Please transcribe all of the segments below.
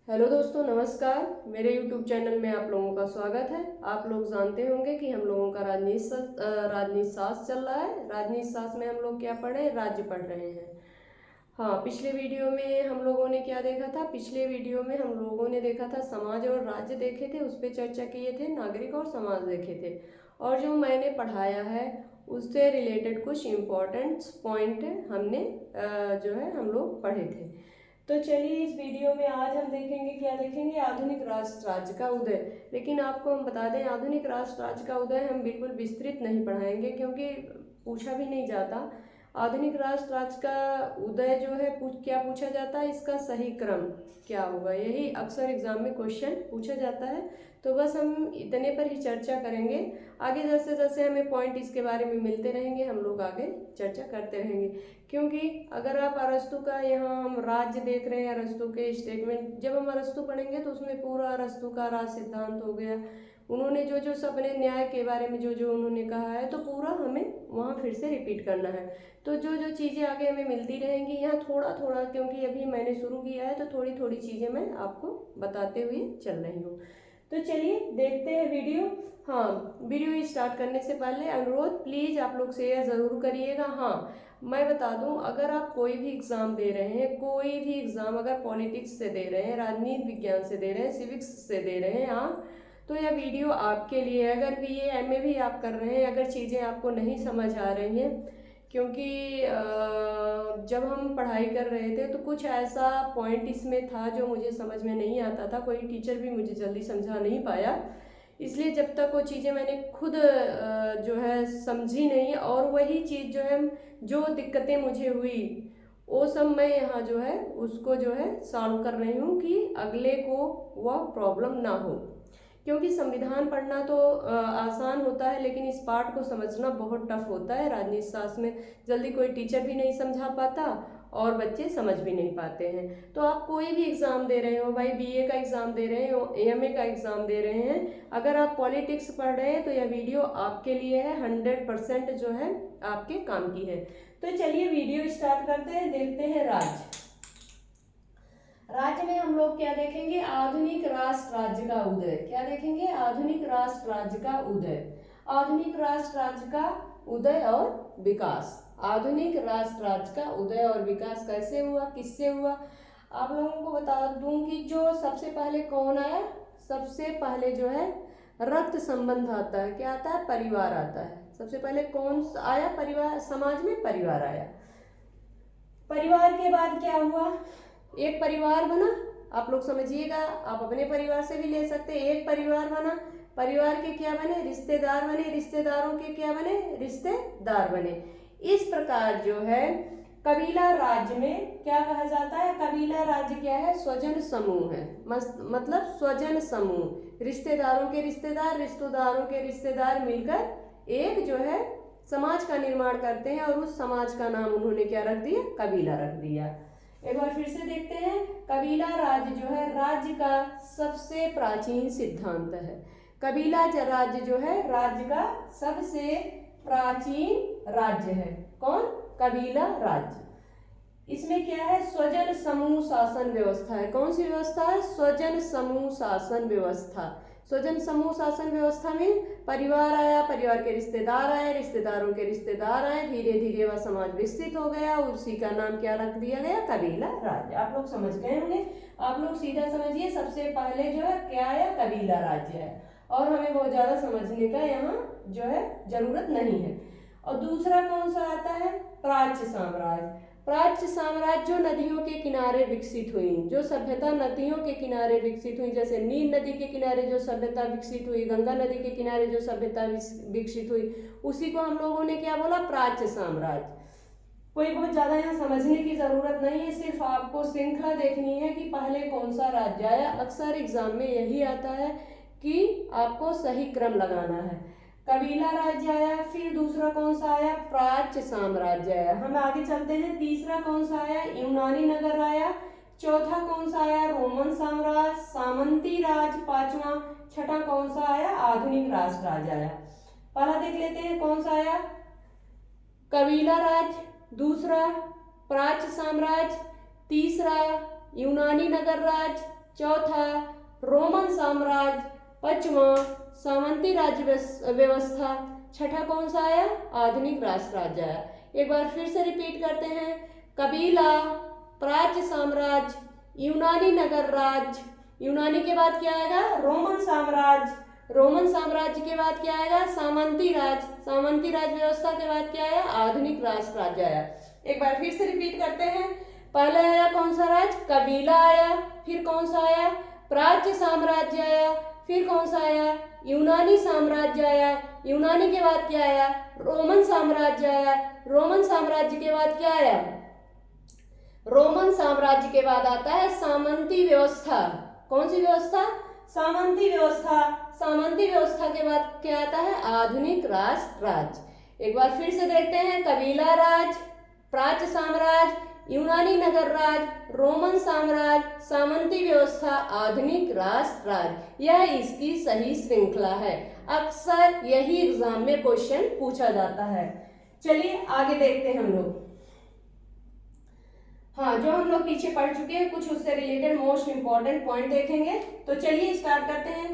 Hello दोस्तों, नमस्कार। मेरे YouTube चैनल में आप लोगों का स्वागत है। आप लोग जानते होंगे कि हम लोगों का राजनीति शास्त्र चल रहा है। राजनीति शास्त्र में हम लोग क्या पढ़े, राज्य पढ़ रहे हैं। हाँ, पिछले वीडियो में हम लोगों ने क्या देखा था? पिछले वीडियो में हम लोगों ने देखा था समाज और राज्य देखे थे, उस पर चर्चा किए थे। नागरिक और समाज देखे थे। और जो मैंने पढ़ाया है उससे रिलेटेड कुछ इम्पोर्टेंट पॉइंट हमने जो है हम लोग पढ़े थे। तो चलिए, इस वीडियो में आज हम देखेंगे, क्या देखेंगे? आधुनिक राष्ट्र राज्य का उदय। लेकिन आपको हम बता दें, आधुनिक राष्ट्र राज्य का उदय हम बिल्कुल विस्तृत नहीं पढ़ाएंगे, क्योंकि पूछा भी नहीं जाता। आधुनिक राष्ट्र राज्य का उदय जो है क्या पूछा जाता है, इसका सही क्रम क्या होगा, यही अक्सर एग्जाम में क्वेश्चन पूछा जाता है। तो बस हम इतने पर ही चर्चा करेंगे। आगे जैसे जैसे हमें पॉइंट इसके बारे में मिलते रहेंगे, हम लोग आगे चर्चा करते रहेंगे। क्योंकि अगर आप अरस्तु का, यहाँ हम राज्य देख रहे हैं, अरस्तु के स्टेटमेंट, जब हम अरस्तु पढ़ेंगे तो उसमें पूरा अरस्तु का राज सिद्धांत हो गया। उन्होंने जो जो सबने न्याय के बारे में जो जो उन्होंने कहा है, तो पूरा हमें वहाँ फिर से रिपीट करना है। तो जो जो चीज़ें आगे हमें मिलती रहेंगी, यहाँ थोड़ा थोड़ा, क्योंकि अभी मैंने शुरू किया है, तो थोड़ी थोड़ी चीज़ें मैं आपको बताते हुए चल रही हूँ। तो चलिए देखते हैं वीडियो। हाँ, वीडियो स्टार्ट करने से पहले अनुरोध, प्लीज़ आप लोग शेयर ज़रूर करिएगा। हाँ, मैं बता दूं, अगर आप कोई भी एग्ज़ाम दे रहे हैं, कोई भी एग्ज़ाम अगर पॉलिटिक्स से दे रहे हैं, राजनीति विज्ञान से दे रहे हैं, सिविक्स से दे रहे हैं आप, तो यह वीडियो आपके लिए है। अगर BA MA भी आप कर रहे हैं, अगर चीज़ें आपको नहीं समझ आ रही हैं, क्योंकि जब हम पढ़ाई कर रहे थे तो कुछ ऐसा पॉइंट इसमें था जो मुझे समझ में नहीं आता था, कोई टीचर भी मुझे जल्दी समझा नहीं पाया। इसलिए जब तक वो चीज़ें मैंने खुद जो है समझी नहीं, और वही चीज़ जो है, जो दिक्कतें मुझे हुई, वो सब मैं यहाँ जो है उसको जो है सॉल्व कर रही हूँ कि अगले को वह प्रॉब्लम ना हो। क्योंकि संविधान पढ़ना तो आसान होता है, लेकिन इस पार्ट को समझना बहुत टफ होता है। राजनीति शास्त्र में जल्दी कोई टीचर भी नहीं समझा पाता और बच्चे समझ भी नहीं पाते हैं। तो आप कोई भी एग्ज़ाम दे रहे हो, भाई BA का एग्ज़ाम दे रहे हो, AMA का एग्ज़ाम दे रहे हैं, अगर आप पॉलिटिक्स पढ़ रहे हैं तो यह वीडियो आपके लिए है, 100% जो है आपके काम की है। तो चलिए वीडियो स्टार्ट करते हैं, देखते हैं राज्य। राज्य में हम लोग क्या देखेंगे? आधुनिक राष्ट्र राज्य का उदय। क्या देखेंगे? आधुनिक राष्ट्र राज्य का उदय। आधुनिक राष्ट्र राज्य का उदय और विकास। आधुनिक राष्ट्र राज्य का उदय और विकास कैसे हुआ, किससे हुआ? आप लोगों को बता दूं कि जो सबसे पहले कौन आया, सबसे पहले जो है रक्त संबंध आता है। क्या आता है? परिवार आता है। सबसे पहले कौन आया? परिवार। समाज में परिवार आया। परिवार के बाद क्या हुआ? एक परिवार बना। आप लोग समझिएगा, आप अपने परिवार से भी ले सकते हैं। एक परिवार बना, परिवार के क्या बने? रिश्तेदार बने, रिश्तेदारों के क्या बने? रिश्तेदार बने। इस प्रकार जो है कबीला राज्य में क्या कहा जाता है? कबीला राज्य क्या है? स्वजन समूह है। मतलब स्वजन समूह, रिश्तेदारों के रिश्तेदार, रिश्तेदारों के रिश्तेदार मिलकर एक जो है समाज का निर्माण करते हैं, और उस समाज का नाम उन्होंने क्या रख दिया? कबीला रख दिया। एक बार फिर से देखते हैं। कबीला राज्य जो है राज्य का सबसे प्राचीन सिद्धांत है। कबीला राज्य जो है राज्य का सबसे प्राचीन राज्य है। कौन? कबीला राज्य। इसमें क्या है? स्वजन समूह शासन व्यवस्था है। कौन सी व्यवस्था है? स्वजन समूह शासन व्यवस्था। स्वजन समूह शासन व्यवस्था में परिवार आया, परिवार के रिश्तेदार आए, रिश्तेदारों के रिश्तेदार आए, धीरे धीरे वह समाज विकसित हो गया, उसी का नाम क्या रख दिया गया? कबीला राज्य। आप लोग समझ गए होंगे। आप लोग सीधा समझिए, सबसे पहले जो है क्या आया? कबीला राज्य है, और हमें बहुत ज्यादा समझने का यहाँ जो है जरूरत नहीं है। और दूसरा कौन सा आता है? प्राच्य साम्राज्य। प्राच्य साम्राज्य जो नदियों के किनारे विकसित हुई, जो सभ्यता नदियों के किनारे विकसित हुई, जैसे नील नदी के किनारे जो सभ्यता विकसित हुई, गंगा नदी के किनारे जो सभ्यता विकसित हुई, उसी को हम लोगों ने क्या बोला? प्राच्य साम्राज्य। कोई बहुत ज्यादा यहाँ समझने की जरूरत नहीं है, सिर्फ आपको श्रृंखला देखनी है कि पहले कौन सा राज्य आया। अक्सर एग्जाम में यही आता है कि आपको सही क्रम लगाना है। कबीला राज्य आया, फिर दूसरा कौन सा आया? प्राच्य साम्राज्य आया। हम आगे चलते हैं। तीसरा कौन सा आया? यूनानी नगर आया। चौथा कौन सा आया? रोमन साम्राज्य, सामंती राज पांचवा। छठा कौन सा आया? आधुनिक राष्ट्र राज्य आया। पहला देख लेते हैं कौन सा आया? कबीला राज्य, दूसरा प्राच्य साम्राज्य, तीसरा यूनानी नगर राज्य, चौथा रोमन साम्राज्य, पांचवा सामंती राज्य व्यवस्था, छठा कौन सा आया, आधुनिक राष्ट्र राज्य आया। एक बार फिर से रिपीट करते हैं, कबीला, प्राच्य साम्राज्य, यूनानी नगर राज्य, यूनानी के बाद क्या आएगा, रोमन साम्राज्य, रोमन साम्राज्य के बाद क्या आएगा, सामंती राज, सामंती राज व्यवस्था के बाद क्या आया, आधुनिक राष्ट्र राज्य आया। एक बार फिर से रिपीट करते हैं, पहले आया कौन सा राज्य, कबीला आया, फिर कौन सा आया, प्राच्य साम्राज्य आया, फिर कौन सा आया, यूनानी साम्राज्य आया, यूनानी के बाद क्या आया, रोमन साम्राज्य आया, रोमन साम्राज्य के बाद क्या आया, रोमन साम्राज्य के बाद आता है सामंती व्यवस्था। कौन सी व्यवस्था, सामंती व्यवस्था, सामंती व्यवस्था के बाद क्या आता है, आधुनिक राष्ट्र राज्य। एक बार फिर से देखते हैं, कबीला राज, प्राच्य साम्राज्य, यूनानी नगर राज, रोमन साम्राज्य, सामंती व्यवस्था, आधुनिक राष्ट्र राज्य। यह इसकी सही श्रृंखला है, अक्सर यही एग्जाम में क्वेश्चन पूछा जाता है। चलिए आगे देखते हैं हम लोग। हाँ, जो हम लोग पीछे पढ़ चुके हैं कुछ उससे रिलेटेड मोस्ट इंपॉर्टेंट पॉइंट देखेंगे। तो चलिए स्टार्ट करते हैं।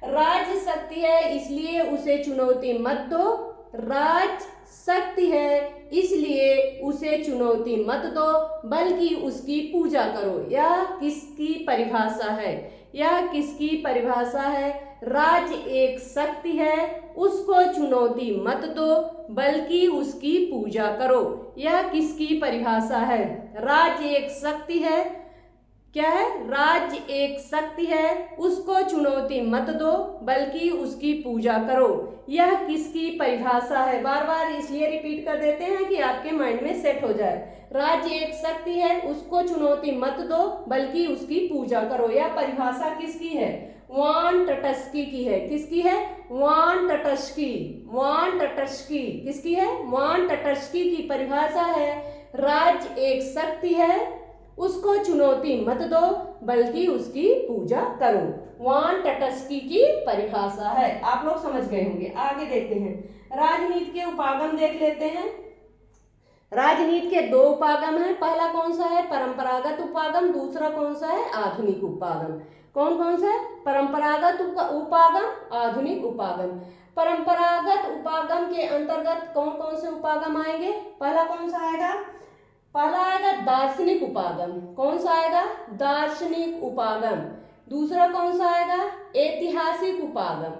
राज्य शक्ति है इसलिए उसे चुनौती मत दो, राज शक्ति है इसलिए उसे चुनौती मत दो बल्कि उसकी पूजा करो। यह किसकी परिभाषा है, यह किसकी परिभाषा है, राज्य एक शक्ति है उसको चुनौती मत दो बल्कि उसकी पूजा करो। यह किसकी परिभाषा है, राज्य एक शक्ति है, क्या है, राज्य एक शक्ति है उसको चुनौती मत दो बल्कि उसकी पूजा करो। यह किसकी परिभाषा है, बार बार इसलिए रिपीट कर देते हैं कि आपके माइंड में सेट हो जाए। राज्य एक शक्ति है उसको चुनौती मत दो बल्कि उसकी पूजा करो। यह परिभाषा किसकी है, वान टटस्की की है। किसकी है, वान टटस्की, वान टटस्की किसकी है, वान टटस्की की परिभाषा है राज्य एक शक्ति है उसको चुनौती मत दो बल्कि उसकी पूजा करो। वान टटस्की की परिभाषा है, आप लोग समझ गए होंगे। आगे देखते हैं, राजनीति के उपागम देख लेते हैं। राजनीति के दो उपागम हैं, पहला कौन सा है, परंपरागत उपागम, दूसरा कौन सा है, आधुनिक उपागम। कौन कौन सा है, परंपरागत उपागम, आधुनिक उपागम। परंपरागत उपागम के अंतर्गत कौन कौन से उपागम आएंगे, पहला कौन सा आएगा, पहला आएगा दार्शनिक उपागम। कौन सा आएगा, दार्शनिक उपागम। दूसरा कौन सा आएगा, ऐतिहासिक उपागम।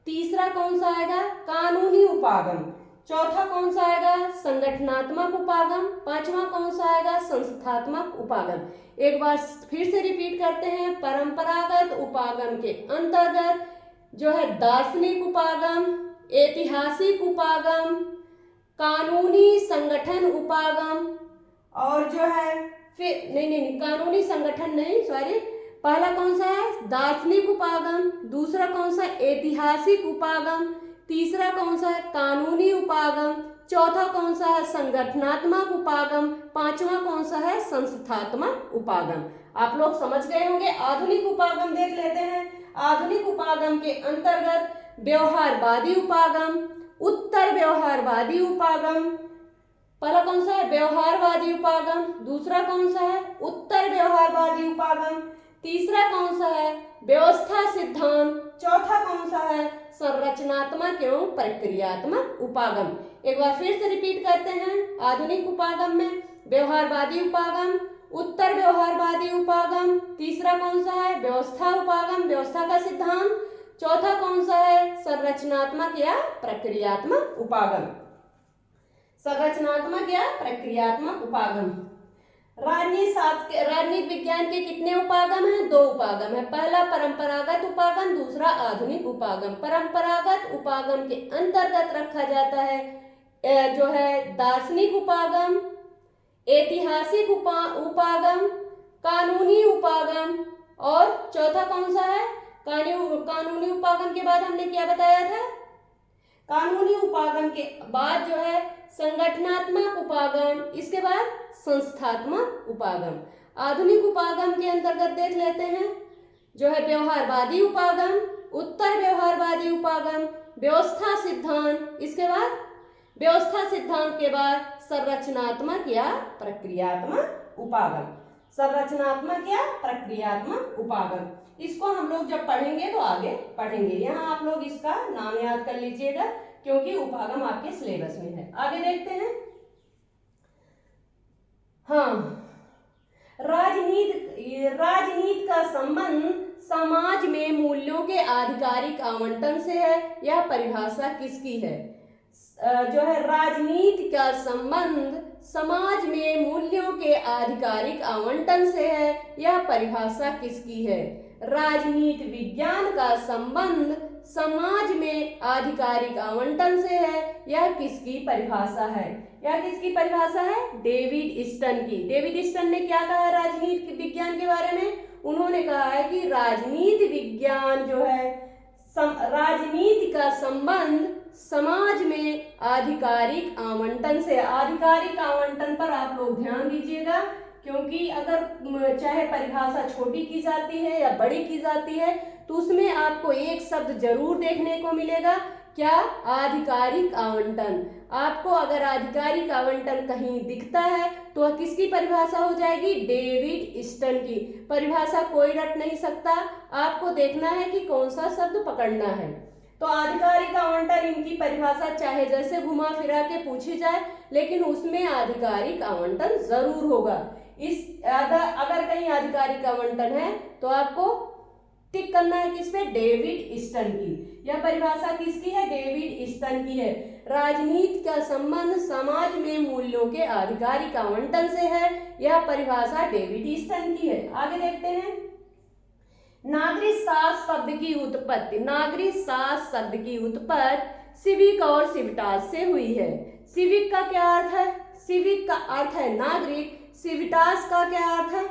तीसरा कौन सा आएगा, कानूनी उपागम। चौथा कौन सा आएगा, संगठनात्मक उपागम। पांचवा कौन सा आएगा, संस्थात्मक उपागम। एक बार फिर से रिपीट करते हैं, परंपरागत उपागम के अंतर्गत जो है दार्शनिक उपागम, ऐतिहासिक उपागम, कानूनी संगठन उपागम और जो है फिर नहीं कानूनी संगठन नहीं, सॉरी, पहला कौन सा है, दार्शनिक उपागम। दूसरा कौन सा, ऐतिहासिक उपागम। तीसरा कौन सा है, कानूनी उपागम। चौथा कौन सा है, संगठनात्मक उपागम। पांचवा कौन सा है, संस्थात्मक उपागम। आप लोग समझ गए होंगे। आधुनिक उपागम देख लेते हैं। आधुनिक उपागम के अंतर्गत व्यवहारवादी उपागम, उत्तर व्यवहारवादी उपागम। पहला कौन सा है, व्यवहारवादी उपागम। दूसरा कौन सा है, उत्तर व्यवहारवादी उपागम। तीसरा कौन सा है, व्यवस्था सिद्धांत। चौथा कौन सा है, संरचनात्मक एवं प्रक्रियात्मक उपागम। एक बार फिर से रिपीट करते हैं, आधुनिक उपागम में व्यवहारवादी उपागम, उत्तर व्यवहारवादी उपागम। तीसरा कौन सा है, व्यवस्था उपागम, व्यवस्था का सिद्धांत। चौथा कौन सा है, संरचनात्मक या प्रक्रियात्मक उपागम, संरचनात्मक या प्रक्रियात्मक उपागम। राजनीति विज्ञान के कितने उपागम हैं, दो उपागम है। पहला परंपरागत उपागम, दूसरा आधुनिक उपागम। परंपरागत उपागम के अंतर्गत रखा जाता है जो है दार्शनिक उपागम, ऐतिहासिक उपागम, कानूनी उपागम और चौथा कौन सा है, कानूनी उपागम के बाद हमने क्या बताया था, कानूनी उपागम के बाद जो है संगठनात्मक उपागम, इसके बाद संस्थात्मक उपागम। आधुनिक उपागम के अंतर्गत देख लेते हैं जो है व्यवहारवादी उपागम, उत्तर व्यवहारवादी उपागम, व्यवस्था सिद्धांत, इसके बाद व्यवस्था सिद्धांत के बाद संरचनात्मक या प्रक्रियात्मक उपागम। संरचनात्मक या प्रक्रियात्मक उपागम। इसको हम लोग जब पढ़ेंगे तो आगे पढ़ेंगे। यहाँ आप लोग इसका नाम याद कर लीजिएगा क्योंकि उपागम आपके सिलेबस में है। आगे देखते हैं। हाँ, राजनीति का संबंध समाज में मूल्यों के आधिकारिक आवंटन से है। यह परिभाषा किसकी है? जो है राजनीति का संबंध समाज में मूल्यों के आधिकारिक आवंटन से है। यह परिभाषा किसकी है? राजनीति विज्ञान का संबंध समाज में आधिकारिक आवंटन से है। यह किसकी परिभाषा है? यह किसकी परिभाषा है? डेविड स्टन की। डेविड स्टन ने क्या कहा है राजनीति विज्ञान के बारे में? उन्होंने कहा है कि राजनीति विज्ञान जो है राजनीति का संबंध समाज में आधिकारिक आवंटन से। आधिकारिक आवंटन पर आप लोग ध्यान दीजिएगा क्योंकि अगर चाहे परिभाषा छोटी की जाती है या बड़ी की जाती है तो उसमें आपको एक शब्द जरूर देखने को मिलेगा। क्या? आधिकारिक आवंटन। आपको अगर आधिकारिक आवंटन कहीं दिखता है तो वह किसकी परिभाषा हो जाएगी? डेविड स्टन की। परिभाषा कोई रट नहीं सकता, आपको देखना है कि कौन सा शब्द पकड़ना है। तो आधिकारिक आवंटन इनकी परिभाषा चाहे जैसे घुमा फिरा के पूछी जाए लेकिन उसमें आधिकारिक आवंटन जरूर होगा। अगर कहीं आधिकारिक आवंटन है तो आपको टिक करना है किस पे? डेविड स्टन की। यह परिभाषा किसकी है? डेविड स्टन की है। राजनीति का संबंध समाज में मूल्यों के आधिकारिक आवंटन से है। यह परिभाषा डेविड स्टन की है। आगे देखते हैं। नागरिक शास्त्र शब्द की उत्पत्ति। नागरिक शास्त्र शब्द की उत्पत्ति सिविक और सिविटास से हुई है। सिविक का क्या अर्थ है? सिविक का अर्थ है नागरिक। सिविटास का क्या अर्थ है?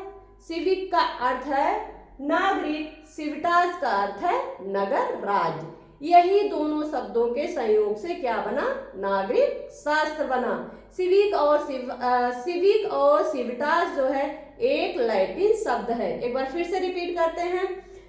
सिविक का अर्थ है नागरिक, सिविटास का अर्थ है नगर राज्य। यही दोनों शब्दों के संयोग से क्या बना? नागरिक शास्त्र बना। सिविक और सिविटास जो है एक लैटिन शब्द है। एक बार फिर से रिपीट करते हैं।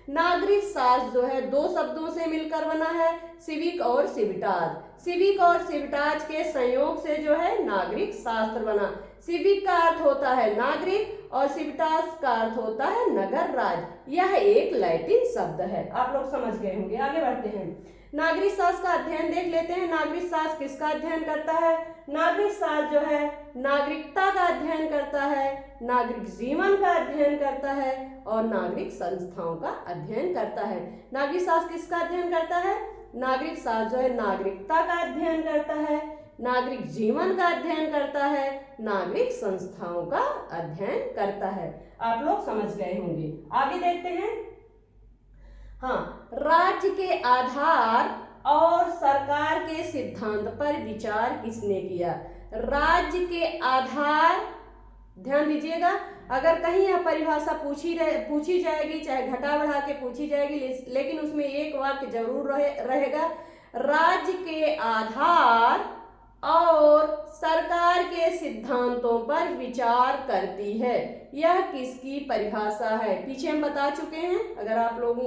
नागरिक शास्त्र जो है दो शब्दों से मिलकर बना है, सिविक और सिविटास। सिविक और सिविटास के संयोग से जो है नागरिक शास्त्र बना। सिविक का अर्थ होता है नागरिक और सिविटास का अर्थ होता है नगर राज्य। यह एक लैटिन शब्द है। आप लोग समझ गए होंगे। आगे बढ़ते हैं। नागरिक शास्त्र का अध्ययन देख लेते हैं। नागरिक शास्त्र किसका अध्ययन करता है? नागरिक शास्त्र जो है नागरिकता का अध्ययन करता है, नागरिक जीवन का अध्ययन करता है और नागरिक संस्थाओं का अध्ययन करता है। नागरिक शास्त्र किसका अध्ययन करता है? नागरिक शास्त्र जो है नागरिकता का अध्ययन करता है, नागरिक जीवन का अध्ययन करता है, नागरिक संस्थाओं का अध्ययन करता है। आप लोग समझ गए होंगे। आगे देखते हैं। हाँ, राज्य के आधार और सरकार के सिद्धांत पर विचार किसने किया? राज्य के आधार, ध्यान दीजिएगा, अगर कहीं यह परिभाषा पूछी जाएगी, चाहे घटा बढ़ा के पूछी जाएगी, लेकिन उसमें एक वाक्य जरूर रहेगा, राज्य के आधार और सरकार के सिद्धांतों पर विचार करती है। यह किसकी परिभाषा है? पीछे हम बता चुके हैं। अगर आप लोग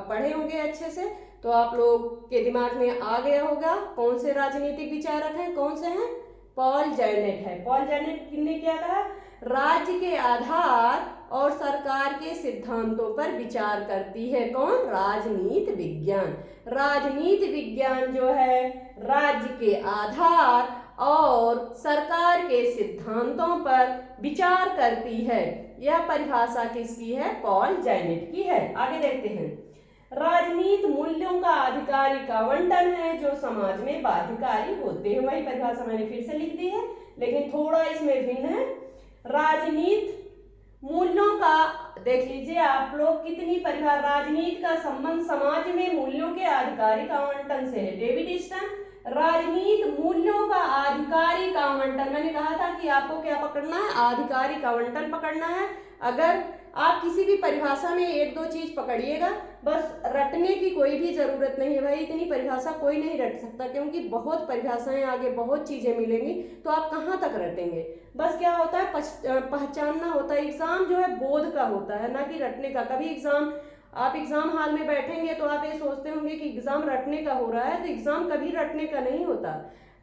पढ़े होंगे अच्छे से तो आप लोग के दिमाग में आ गया होगा कौन से राजनीतिक विचारक हैं, कौन से हैं? पॉल जैनेट है। पॉल जैनेट ने क्या कहा? राज्य के आधार और सरकार के सिद्धांतों पर विचार करती है। कौन? राजनीति विज्ञान। राजनीति विज्ञान जो है राज्य के आधार और सरकार के सिद्धांतों पर विचार करती है। यह परिभाषा किसकी है? पॉल जैनेट की है। आगे देखते हैं। राजनीति मूल्यों का आधिकारिक आवंटन है जो समाज में बाध्यकारी होते हैं। वही परिभाषा मैंने फिर से लिख दी है लेकिन थोड़ा इसमें भिन्न है। राजनीति मूल्यों का, देख लीजिए आप लोग कितनी परिभाषा। राजनीति का संबंध समाज में मूल्यों के आधिकारिक आवंटन से है। David Easton. राजनीति मूल्यों का आधिकारिक आवंटन, मैंने कहा था कि आपको क्या पकड़ना है? आधिकारिक आवंटन पकड़ना है। अगर आप किसी भी परिभाषा में एक दो चीज पकड़िएगा, बस रटने की कोई भी जरूरत नहीं है। भाई इतनी परिभाषा कोई नहीं रट सकता क्योंकि बहुत परिभाषाएं आगे बहुत चीजें मिलेंगी, तो आप कहाँ तक रटेंगे? बस क्या होता है, पहचानना होता है। एग्जाम जो है बोध का होता है, ना कि रटने का। कभी आप एग्जाम हॉल में बैठेंगे तो आप ये सोचते होंगे कि एग्जाम रटने का हो रहा है, तो एग्जाम कभी रटने का नहीं होता।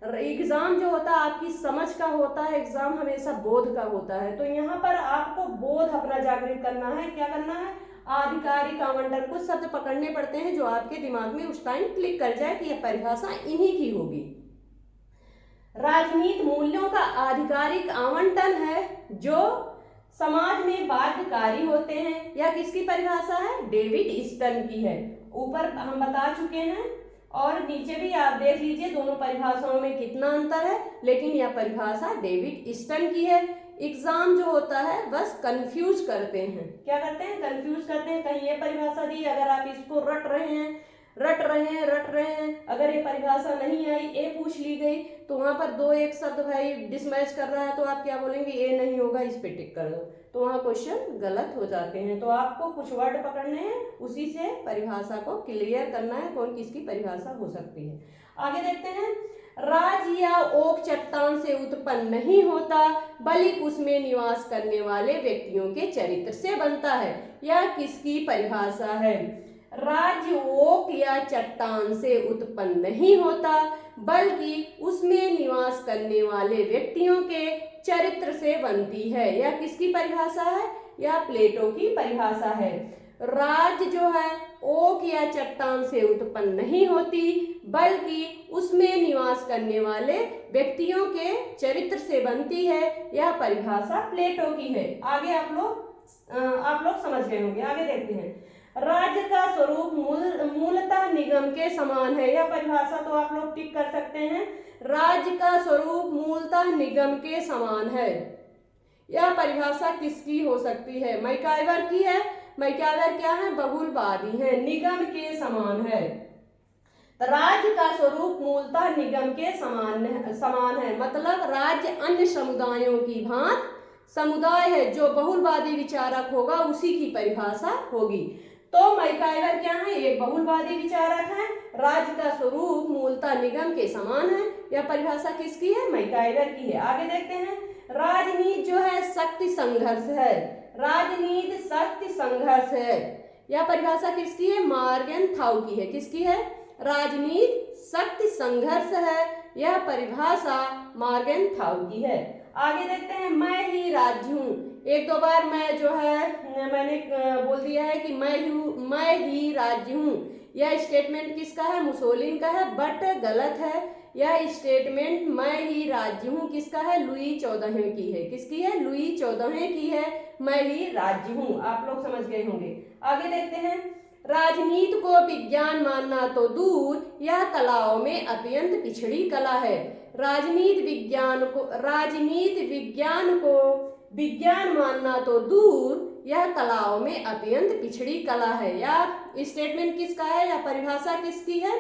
एग्जाम जो होता है आपकी समझ का होता है, एग्जाम हमेशा बोध का होता है। तो यहाँ पर आपको बोध अपना जागृत करना है। क्या करना है? आधिकारिक आवंटन। कुछ शब्द पकड़ने पड़ते हैं जो आपके दिमाग में उस टाइम क्लिक कर जाए कि यह परिभाषा इन्हीं की होगी। राजनीति मूल्यों का आधिकारिक आवंटन है जो समाज में बाध्यकारी होते हैं। यह किसकी परिभाषा है? डेविड ईस्टन की है। ऊपर हम बता चुके हैं और नीचे भी आप देख लीजिए दोनों परिभाषाओं में कितना अंतर है, लेकिन यह परिभाषा डेविड ईस्टन की है। एग्जाम जो होता है बस कंफ्यूज करते हैं। क्या करते हैं? कंफ्यूज करते हैं। कहीं ये परिभाषा दी, अगर आप इसको रट रहे हैं, अगर ये परिभाषा नहीं आई, ए पूछ ली गई, तो वहां पर दो एक शब्द भाई डिसमैच कर रहा है, तो आप क्या बोलेंगे? ए नहीं होगा, इस पे टिक कर दो, तो वहां क्वेश्चन गलत हो जाते हैं। तो आपको कुछ वर्ड पकड़ने हैं, उसी से परिभाषा को क्लियर करना है कौन किसकी परिभाषा हो सकती है। आगे देखते हैं। राज या ओक चट्टान से उत्पन्न नहीं होता, बल्कि उसमें निवास करने वाले व्यक्तियों के चरित्र से बनता है। यह किसकी परिभाषा है? राज्य ओक या चट्टान से उत्पन्न नहीं होता, बल्कि उसमें निवास करने वाले व्यक्तियों के चरित्र से बनती है। यह किसकी परिभाषा है? यह प्लेटो की परिभाषा है। राज्य जो है ओक या चट्टान से उत्पन्न नहीं होती, बल्कि उसमें निवास करने वाले व्यक्तियों के चरित्र से बनती है। यह परिभाषा प्लेटो की है। आगे आप लोग समझ गए होंगे। आगे देखते हैं। राज्य का स्वरूप मूलतः निगम के समान है। यह परिभाषा तो आप लोग टिक कर सकते हैं। राज्य का स्वरूप मूलतः निगम के समान है। यह परिभाषा किसकी हो सकती है? मैकाइवर की है। मैकाइवर क्या है? बहुलवादी है। निगम के समान है। राज्य का स्वरूप मूलतः निगम के समान है, मतलब राज्य अन्य समुदायों की भांति समुदाय है। जो बहुलवादी विचारक होगा उसी की परिभाषा होगी। तो मैकाइवर क्या है? एक बहुलवादी विचारक है। राज्य का स्वरूप मूलतः निगम के समान है। यह परिभाषा किसकी है? मैकाइवर की है। आगे देखते हैं। राजनीति जो है शक्ति संघर्ष है। राजनीति शक्ति संघर्ष है। यह परिभाषा किसकी है? मॉर्गनथाउ की है। किसकी है? राजनीति शक्ति संघर्ष है। यह परिभाषा मॉर्गनथाउ की है। आगे देखते हैं। मैं ही राज्य हूँ। एक दो बार मैं जो है मैंने बोल दिया है कि मैं ही राज्य हूँ। यह स्टेटमेंट किसका है? मुसोलिन का है, बट गलत है। यह स्टेटमेंट मैं ही राज्य हूँ किसका है? लुई 14वें की है। किसकी है? लुई 14वें की है। मैं ही राज्य हूँ। आप लोग समझ गए होंगे। आगे देखते हैं। राजनीति को विज्ञान मानना तो दूर, यह कलाओं में अत्यंत पिछड़ी कला है। राजनीति विज्ञान को विज्ञान मानना तो दूर, यह कलाओं में अत्यंत पिछड़ी कला है। यह स्टेटमेंट किसका है? या परिभाषा किसकी है?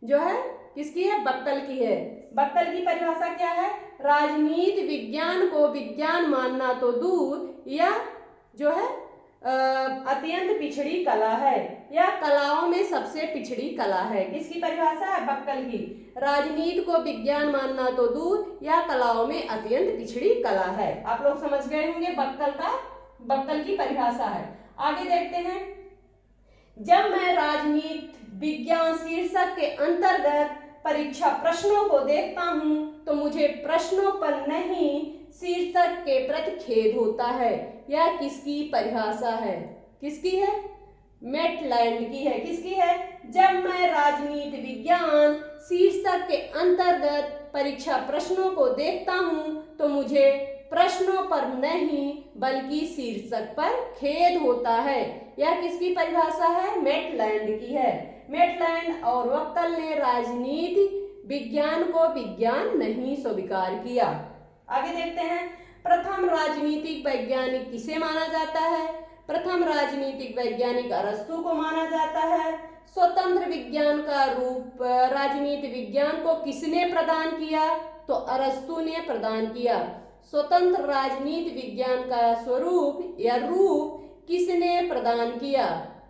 जो है किसकी है? बक्कल की है। बक्कल की परिभाषा क्या है? राजनीति विज्ञान को विज्ञान मानना तो दूर, यह जो है अत्यंत पिछड़ी कला है। यह कलाओं में सबसे पिछड़ी कला है। किसकी परिभाषा है? बक्कल की। राजनीति को विज्ञान मानना तो दूर, यह कलाओं में अत्यंत पिछड़ी कला है। आप लोग समझ गए होंगे बक्कल की परिभाषा है। आगे देखते हैं। जब मैं राजनीति विज्ञान शीर्षक के अंतर्गत परीक्षा प्रश्नों को देखता हूँ तो मुझे प्रश्नों पर नहीं शीर्षक के प्रति खेद होता है। यह किसकी परिभाषा है? किसकी है? मेटलैंड की है। किसकी है? जब मैं राजनीति विज्ञान शीर्षक के अंतर्गत परीक्षा प्रश्नों को देखता हूँ तो मुझे प्रश्नों पर नहीं बल्कि शीर्षक पर खेद होता है। यह किसकी परिभाषा है? मेटलैंड की है। मेटलैंड और बक्कल ने राजनीति विज्ञान को विज्ञान नहीं स्वीकार किया। आगे देखते हैं। प्रथम राजनीतिक वैज्ञानिक किसे माना जाता है? प्रथम राजनीतिक वैज्ञानिक अरस्तु को माना जाता है। स्वतंत्र विज्ञान का रूप राजनीति विज्ञान को किसने प्रदान किया? तो अरस्तु ने प्रदान किया। स्वतंत्र राजनीति विज्ञान का स्वरूप या रूप किसने प्रदान किया?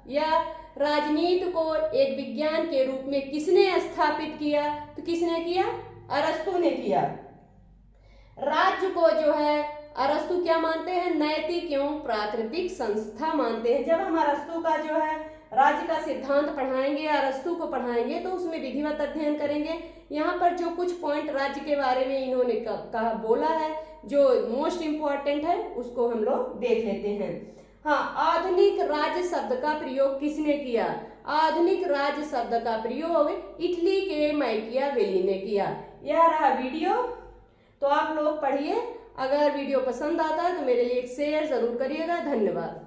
या राजनीति को एक विज्ञान के रूप में किसने स्थापित किया? तो किसने किया? अरस्तु ने किया। राज्य को जो है अरस्तु क्या मानते हैं? नैतिक एवं प्राकृतिक संस्था मानते हैं। जब हम अरस्तु का जो है राज्य का सिद्धांत पढ़ाएंगे, अरस्तु को पढ़ाएंगे, तो उसमें विधिवत अध्ययन करेंगे। यहाँ पर जो कुछ पॉइंट राज्य के बारे में इन्होंने कहा बोला है, जो मोस्ट इम्पोर्टेंट है, उसको हम लोग देख लेते हैं। हाँ, आधुनिक राज्य शब्द का प्रयोग किसने किया? आधुनिक राज्य शब्द का प्रयोग इटली के मैकियावेली ने किया। यह रहा वीडियो, तो आप लोग पढ़िए। अगर वीडियो पसंद आता है तो मेरे लिए एक शेयर जरूर करिएगा। धन्यवाद।